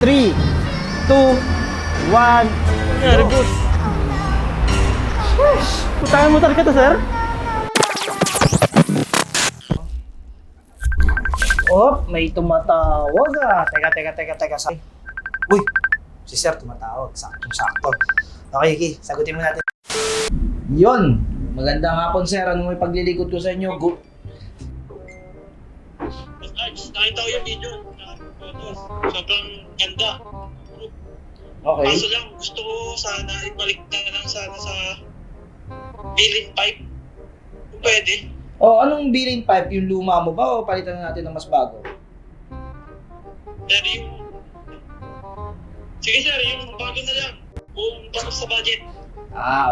3, 2, 1, Very good. Putahan mo talaga to, sir? Oh, may tumatawag ah. Teka. Uy, si sir tumatawag. Saktong-sakto. Okay, Ki, sagutin mo natin. Yon. Magandang hapon, sir. Ano may paglilikod ko sa inyo? Nakita ko yung video. Sobrang ganda. Okay. Kaso lang, gusto ko sana ibalik na lang sana sa billing pipe. Kung pwede. Oh, anong billing pipe? Yung luma mo ba o palitan na natin ng mas bago? Pero yung... Sige sir, yung bago na lang. Kung pasok sa budget.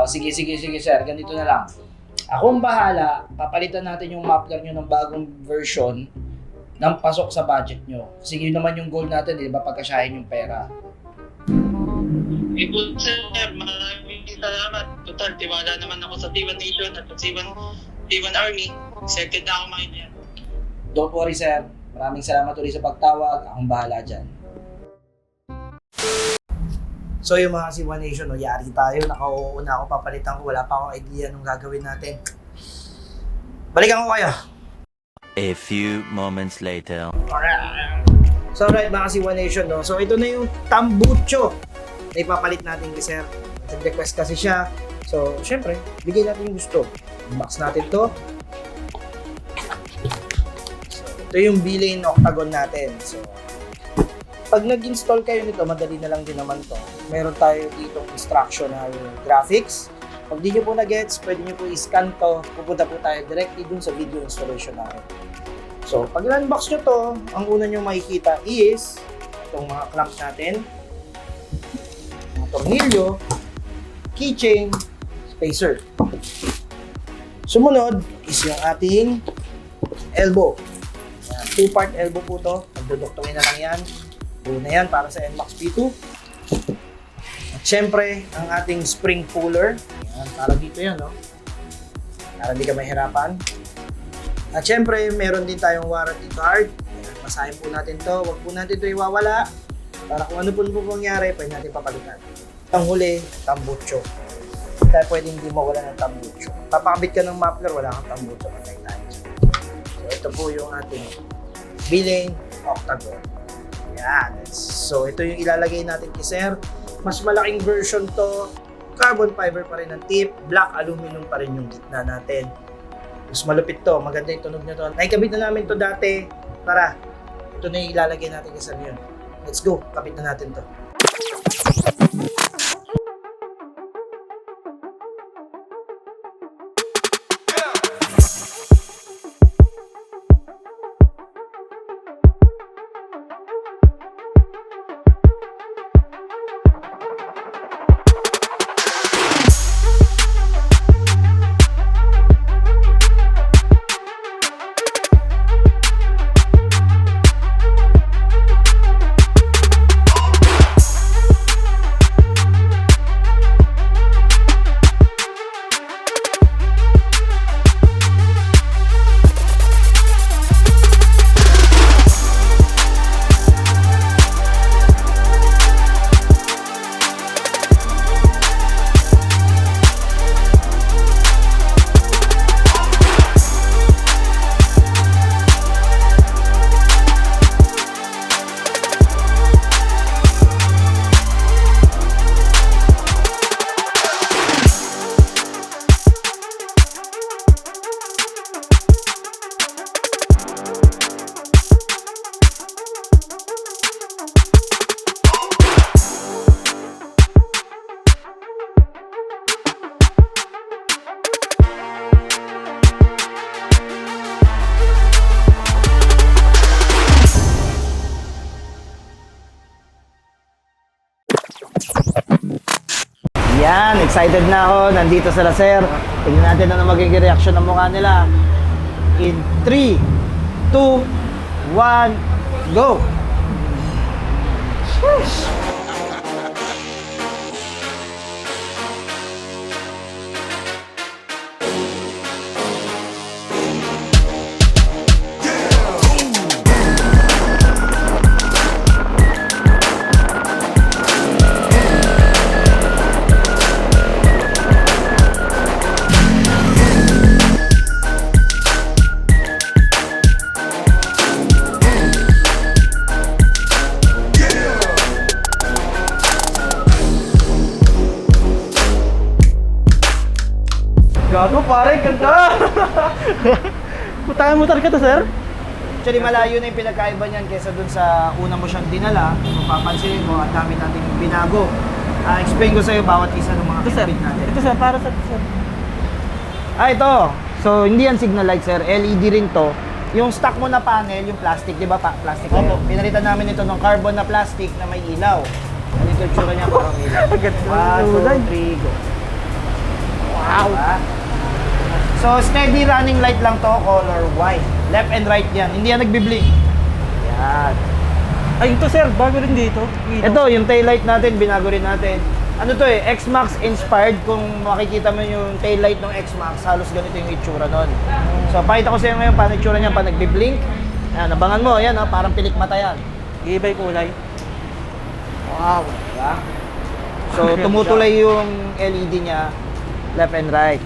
Sige sir, ganito na lang. Ako ang bahala, papalitan natin yung muffler nyo ng bagong version ng pasok sa budget nyo. Kasi yun naman yung goal natin, di ba? Pagkasyahin yung pera. Ipon sir, maraming salamat. Total, tiwala naman ako sa T1 Nation at sa T1 Army. Excited na ako makita yan. Don't worry sir, maraming salamat ulit sa pagtawag. Akong bahala dyan. So yung mga C1 Nation, yari tayo. Nakauuna ako, papalitan ko. Wala pa akong idea nung gagawin natin. Balikan ko kayo. A few moments later. So right mga C1 Nation, no? So ito na yung tambucho na ipapalit natin kay sir. Nag-request kasi siya. So syempre, bigay natin yung gusto. Unbox natin to. So ito yung billing octagon natin. So pag nag-install kayo nito, madali na lang din naman to. Meron tayo ditong instructional graphics. Pag di nyo po na-gets, pwede nyo po i-scan to. Pupunta po tayo directly dun sa video installation natin. So, pag i-unbox nyo to, ang una nyo makikita is itong mga clamps natin, mga tornilyo, keychain, spacer. Sumunod is yung ating elbow. Yan, 2-part elbow po to. Magduduktungin na lang yan. Buo na yan para sa NMAX P2. At syempre, ang ating spring puller. Yan, para dito yan, no? Para hindi ka mahirapan. At syempre, meron din tayong warranty card. Yan, basahin po natin to. Huwag po natin ito iwawala. Para kung ano po mangyari, pwede natin papalitan. Ang huli, tambucho. Hindi tayo pwedeng hindi mawala ng tambucho. Papakabit ka ng muffler, wala kang tambucho. Patay tayo. So, ito po yung ating billing octagon. Yan. So, ito yung ilalagay natin kay sir. Mas malaking version to. Carbon fiber pa rin ang tip. Black aluminum pa rin yung gitna natin. Mas malupit to. Maganda yung tunog nyo to. Naikabit na namin to dati. Tara. Ito na yung ilalagay natin kay sir yun. Let's go. Kabit na natin to. Yan, excited na ako. Nandito sila sir. Tingnan natin ano magiging reaction ng mukha nila. In 3, 2, 1, go! Sheesh. Gago pare, ganda! Motor ka to, sir? Actually, malayo na yung pinagkaiba niyan kaysa dun sa una mo siyang dinala. Kung papansin mo, ang dami nating binago. Explain ko sa'yo bawat isa ng mga Ito, sir. kinabit natin. Ito, sir. Para sa sir. Ito. So, hindi yan signal light, sir. LED rin to. Yung stock mo na panel, yung plastic, di ba? Plastic na yun. Pinalitan namin ito ng carbon na plastic na may ilaw. Ano yung tsura niya parang ilaw? 1, 2, 3, go. Wow! Diba? So, steady running light lang to, color white. Left and right yan. Hindi yan nagbi-blink. Yan. Ay, ito, sir. Bago rin dito. Ito, yung taillight natin, binago rin natin. Ano to eh, X-Max inspired. Kung makikita mo yung taillight ng X-Max, halos ganito yung itsura nun. So, pakita ko sa iyo ngayon paano itsura niya pag nagbi-blink. Ayan, abangan mo, ayan, oh, parang pilik mata yan. Iba yung kulay. Wow, diba? So, tumutulay yung LED niya, left and right.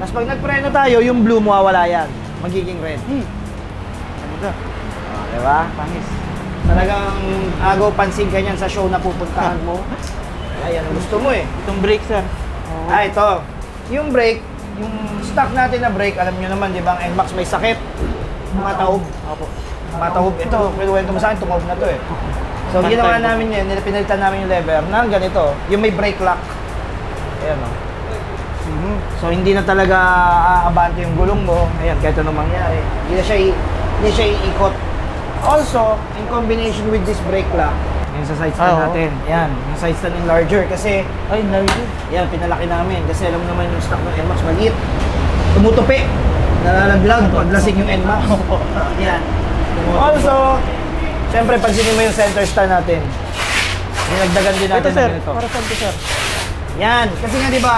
Tapos pag nagpreno tayo, yung blue mawawala yan. Magiging red. Ganda. Diba? Pangis. Talagang agaw pansin ka niyan sa show na pupuntahan mo. Ayan, ang gusto mo eh. Itong brake, sir. Ah, ito. Yung brake, yung stock natin na brake, alam nyo naman, di ba, ang NMAX may sakit. Matahog. Opo. Matahog. Ito, kinuwento mo sa akin, tumahog na to eh. So, ginawa namin yan, pinalitan namin yung lever na ganito, yung may brake lock. Ayan o. So, hindi na talaga aabante yung gulong mo. Ayan, kahit anong mangyari. Hindi siya iikot. Also, in combination with this brake lock, yung sa side stand natin, yan, yung side stand enlarger. Kasi, Ay, larger. yan, pinalaki namin. Kasi alam mo naman yung stock ng NMAX maliit. Tumutupi. Nalalaglag pag lasing yung NMAX. Yan. Also, syempre, pansinin mo yung center stand natin. Dinagdagan din natin Ito, sir. ng ganito. Para saan to, sir? Yan. Kasi nga, di ba,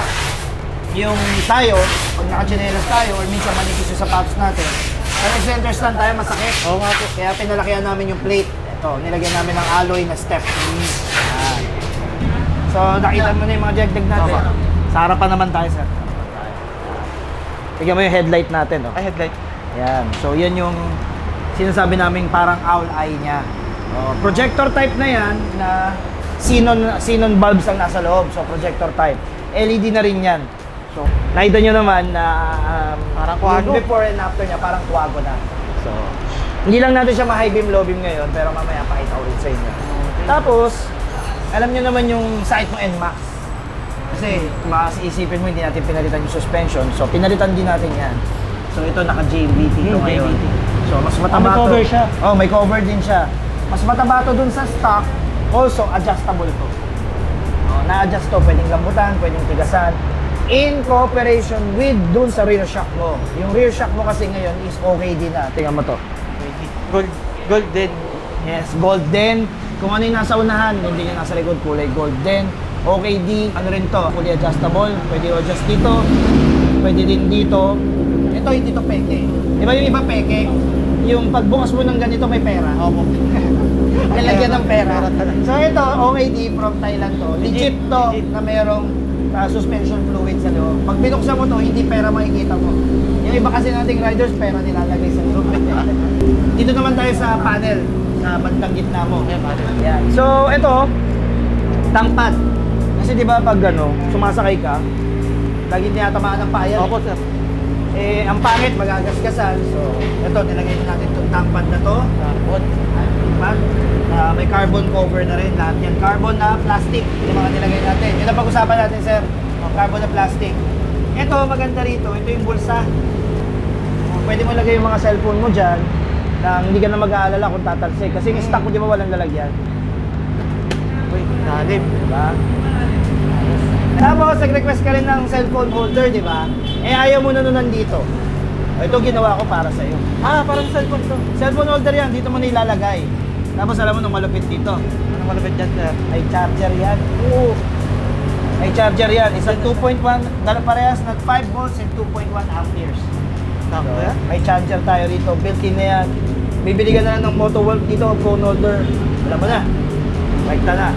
yung tayo, pag nakachinelas tayo, or minsan manipis yung sapatos natin, pag center stand tayo, masakit. Oo nga po. Kaya pinalakihan namin yung plate. Ito, nilagyan namin ng alloy na step. Yan. So, nakita mo na yung mga dagdag natin. Sa harapan naman tayo, sir. Tignan mo yung headlight natin, oh. Ay, headlight. Yan. So, yan yung sinasabi naming parang owl eye niya. Projector type na yan na xenon bulbs ang nasa loob. So, projector type. LED na rin yan. So, nakita nyo naman na Parang Quago. yung before and after niya, parang Quago na. So, hindi lang natin siya ma-high beam, low beam ngayon, pero mamaya pakita ko rin sa inyo. Tapos, alam nyo naman yung site ng NMAX. Kasi, isipin mo, hindi natin pinalitan yung suspension. So, pinalitan din natin yan. So, ito naka-JVT ito ngayon. JVT. So, mas mataba may cover siya? Oh, may cover din siya. Mas mataba to dun sa stock. Also, adjustable to. Na-adjust to. Pwedeng lambutan, pwedeng tigasan. In cooperation with dun sa rear shock mo. Yung rear shock mo kasi ngayon is okay din na. Tingnan mo to. Golden. Yes, golden. Kung ano yung nasa unahan, hindi yung nasa likod, kulay golden. Okay di, ano rin to, fully adjustable. Pwede adjust dito, pwede din dito. Ito, hindi to peke. Di ba yung iba peke? Yung pagbukas mo ng ganito may pera. Opo. Nilagyan ng pera. So ito, okay di, from Thailand to. Legit to, na merong suspension fluid sa loob. Pag binuksan mo to, hindi pera makikita mo. Yung iba kasi nating riders, pera nilalagay sa loob. Dito naman tayo sa panel, sa bandang gitna mo. Yan. So, ito, tangpad. Kasi di ba pag sumasakay ka, lagi tinatamaan ng paa yan. Opo, sir. Eh, ang pangit, magagasgasan. So, ito, nilagay na natin itong tangpad na to. Carbon. Tangpad. May carbon cover na rin. Lahat yan. Carbon na plastic. Yung mga nilagay natin. Yun ang pag-usapan natin, sir. Carbon na plastic. Ito, maganda rito. Ito yung bulsa. Pwede mo lagay yung mga cellphone mo dyan na hindi ka na mag-aalala kung tatalsik. Kasi yung stock mo, di ba walang lalagyan? Uy, lalim. Diba? Tapos, nag-request ka rin ng cellphone holder, di ba? Eh, ayaw mo na nun nandito. Ito ginawa ko para sa'yo. Ah, parang cellphone to. Cellphone holder yan, dito mo na ilalagay. Tapos, alam mo nung malupit dito. Ano malapit dyan, sir? May charger yan. Oo. May charger yan. Isang 2.1, parehas na 5 volts and 2.1 amperes. Sakto yan? May charger tayo rito. Built-in na yan. Bibili ka na lang ng Motowolf dito, phone holder. Alam mo na. Rekta na.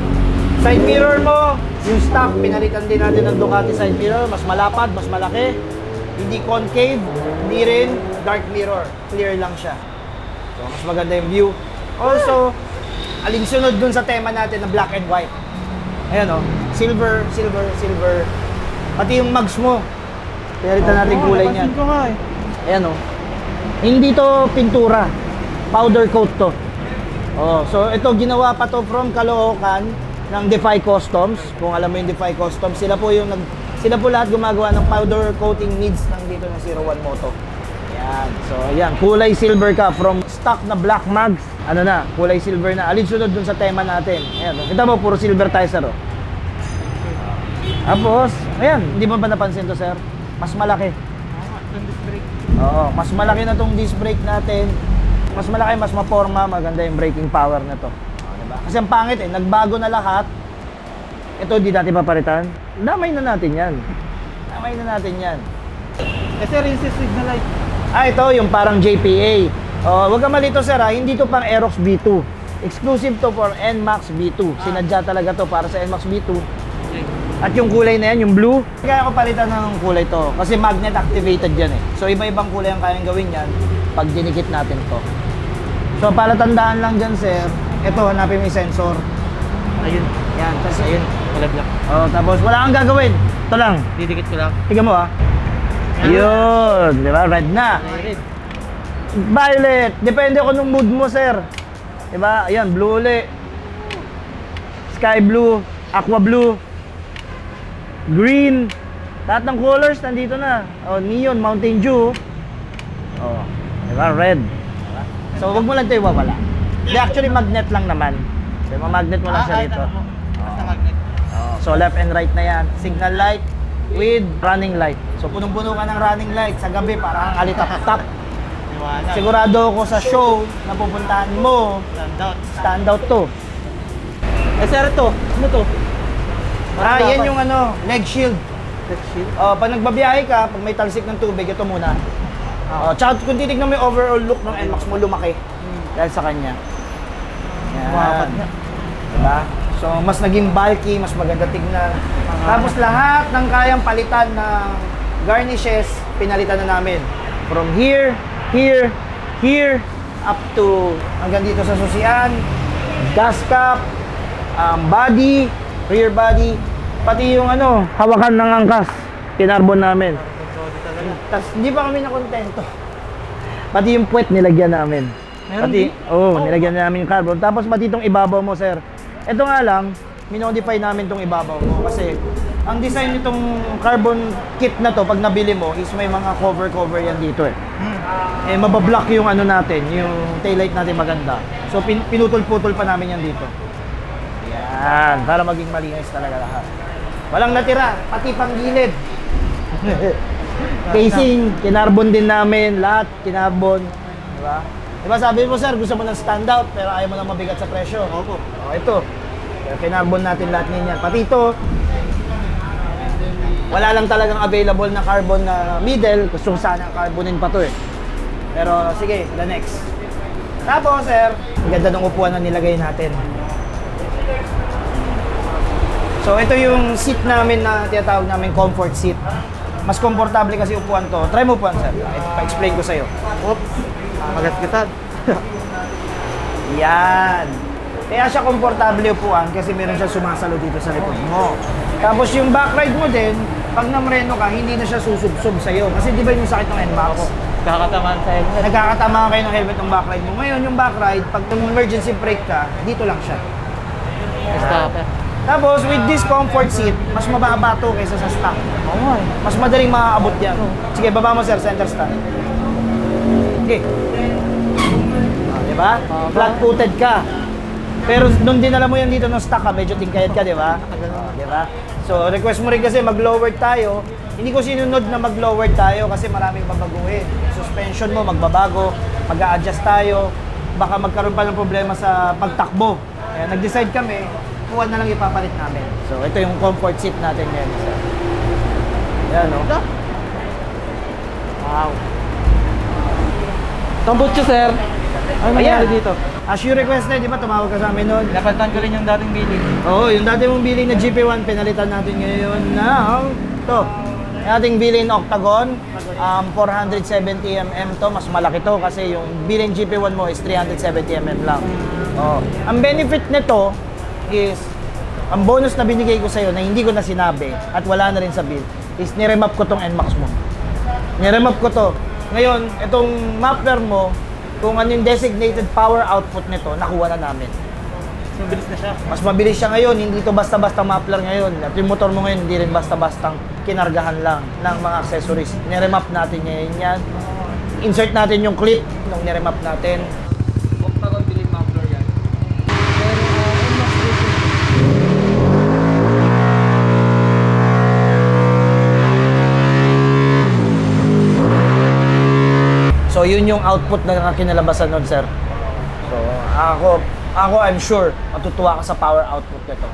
Side mirror mo, yung stock, pinalitan din natin ng Ducati side mirror. Mas malapad, mas malaki. Hindi concave, hindi rin dark mirror. Clear lang siya. So, mas maganda yung view. Also, alinsunod dun sa tema natin na black and white. Ayan o, silver, silver, silver. Pati yung mugs mo, Pinalitan natin kulay niyan. Napansin ko nga eh. Ayan oh. Hindi to pintura. Powder coat to. Oh, so ito ginawa pa to from Caloocan ng Defy Customs. Kung alam mo yung Defy Customs, sila po lahat gumagawa ng powder coating needs ng dito ng 01 Moto. Ayan. So ayan, kulay silver ka from stock na black mags. Ano na, kulay silver na. Alin sunod dun sa tema natin. Ayan, oh. Kita mo puro silver tayo sir oh. Tapos, ayan, hindi mo ba napansin to sir? Mas malaki. Oo, mas malaki na tong disc brake natin. Mas malaki, mas maporma, maganda yung braking power na to. Diba? Kasi ang pangit eh, nagbago na lahat. Ito, di natin papalitan. Damay na natin yan. Damay na natin yan. Eh sir, yung signal light. Ah, ito, yung parang JPA. Oh, wag ka malito sir ha, hindi to pang Aerox B2. Exclusive to for NMAX B2. Sinadya talaga to para sa NMAX B2. At yung kulay na yan, yung blue, kaya ko palitan ng kulay to kasi magnet activated yan eh. So iba-ibang kulay ang kayang gawin yan pag dinikit natin to. So palatandaan lang dyan sir, ito hanapin mo yung sensor. Ayun. Yan, tapos ayun. Wala black. Oh, tapos wala kang gagawin. Ito lang. Didikit ko lang. Tingnan mo ah. Yun, di ba? Red na. Red. Violet. Depende ko nung mood mo sir. Di ba? Ayan, blue uli. Sky blue, aqua blue. Green. Lahat ng colors nandito na. Oh, neon, Mountain Dew. Oh, diba? Red. Diba? So, wag mo lang ito iwawala. Hindi, actually, magnet lang naman. So, magnet mo lang siya dito. Basta magnet. Oh, so, left and right na yan. Signal light with running light. So, punong-puno ka ng running light sa gabi para kang alitap-tap. Liwanag. Sigurado ako sa show na pupuntahan mo, Standout. standout to. Eh sir, ito. Ano to? Ah, yan yung ano, leg shield. Red shield. Pag nagbabiyahe ka, pag may talsik ng tubig, ito muna. Tsaka kung titignan mo yung overall look ng NMAX mo, lumaki. Dahil sa kanya. Yan. Umabot na. Diba? So, mas naging bulky, mas maganda tignan. Tapos lahat ng kayang palitan ng garnishes, pinalitan na namin. From here, here, here, up to hanggang dito sa susian, gas cap, body, rear body, pati yung ano, hawakan ng angkas, pinarbon namin. Tapos hindi pa kami nakontento. Pati yung puwet nilagyan namin. Meron Pati, din? nilagyan namin yung carbon. Tapos pati itong ibabaw mo, sir. Ito nga lang, minodify namin itong ibabaw mo kasi ang design nitong carbon kit na to, pag nabili mo, is may mga cover yan dito eh. Eh, mabablock yung ano natin, yung taillight natin maganda. So, pinutol-putol pa namin yan dito. Yan, para maging malinis talaga lahat. Walang natira, pati pang gilid. Casing, kinarbon din namin, lahat kinarbon. Diba? Diba sabi mo sir, gusto mo ng standout pero ayaw mo na mabigat sa presyo. Opo. Ito. Kaya kinarbon natin lahat niyan. Pati ito, wala lang talagang available na carbon na middle. Gusto ko sana carbonin pa to eh. Pero sige, the next. Tapos sir, ang ganda ng upuan na nilagay natin. So ito yung seat namin na tinatawag namin comfort seat. Mas komportable kasi upuan to. Try mo upuan sir. Pa-explain ko sa'yo. Oops. Magaskitan. Yan. Kaya siya komportable upuan kasi meron siya sumasalo dito sa likod mo. Tapos yung backride mo din, pag namreno ka, hindi na siya susubsob sa'yo. Kasi di ba yung sakit ng NMAX? Kakatamaan sa helmet. Nagkakatama kayo ng helmet ng backride mo. Ngayon yung backride, pag emergency brake ka, dito lang siya. Stopper. Tapos with this comfort seat, mas mababa to kaysa sa stock. Oo nga eh. Mas madaling maaabot yan. Sige, baba mo sir, center stand. Okay. Diba? Flat-footed ka. Pero nung dinala mo yan dito ng stock ka, medyo tingkayad ka, diba? Diba? So, request mo rin kasi mag-lowered tayo. Hindi ko sinunod na mag-lowered tayo kasi maraming babaguhin. Suspension mo, magbabago, mag-a-adjust tayo. Baka magkaroon pa ng problema sa pagtakbo. Kaya nag-decide kami, kuha na lang ipapalit namin. So, ito yung comfort seat natin ngayon. Yan, no? Wow. Tambutso sir. Ano nangyari dito? As you requested, di ba tumawag ka sa amin noon? Napalitan ko rin yung dating billing. Oo, yung dati mong billing na GP1, pinalitan natin ngayon ng ito. Yung ating billing Octagon, 470mm to, mas malaki to kasi yung billing GP1 mo is 370mm lang. Oh. Ang benefit nito is, ang bonus na binigay ko sa'yo na hindi ko na sinabi at wala na rin sa bill, is niremap ko tong NMAX mo. Niremap ko to. Ngayon, itong muffler mo, kung ano yung designated power output nito, nakuha na namin. Mabilis na siya. Mas mabilis siya ngayon, hindi to basta-basta muffler ngayon. At yung motor mo ngayon, hindi rin basta-bastang kinargahan lang ng mga accessories. Niremap natin ngayon yan. Insert natin yung clip nung niremap natin. Huwag pa kong bilhin muffler yan. So yun yung output na kinalabasan nun, sir. So ako I'm sure matutuwa ka sa power output nito.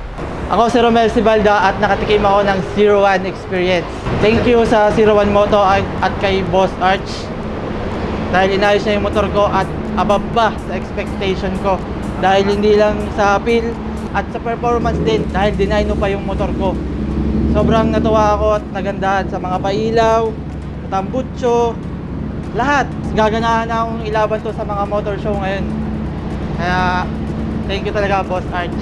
Ako si Romel Sibalda at nakatikim ako ng 01 experience. Thank you sa 01 Moto at kay Boss Arch. Dahil inayos niya yung motor ko at above ba sa expectation ko. Dahil hindi lang sa appeal at sa performance din. Dahil dinayno pa yung motor ko. Sobrang natuwa ako at nagandahan sa mga pailaw, tambutso, lahat. Gaganahan na akong ilaban to sa mga motor show ngayon. Kaya thank you talaga, Boss Arch.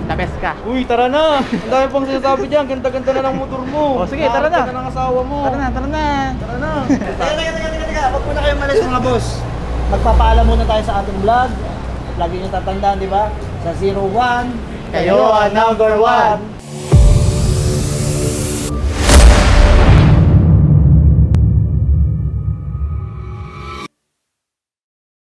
The best ka. Uy, tara na! Ang dami pang sinasabi dyan. Ganda-ganda na ng motor mo. O, sige, tara na. Ganda ng asawa mo. Tara na, tara na. Tara na. Teka. Huwag muna kayong malis mga boss. Magpapaalam muna tayo sa ating vlog. Lagi nyo tatandaan, di ba? Sa 01, Kayo ang number 1.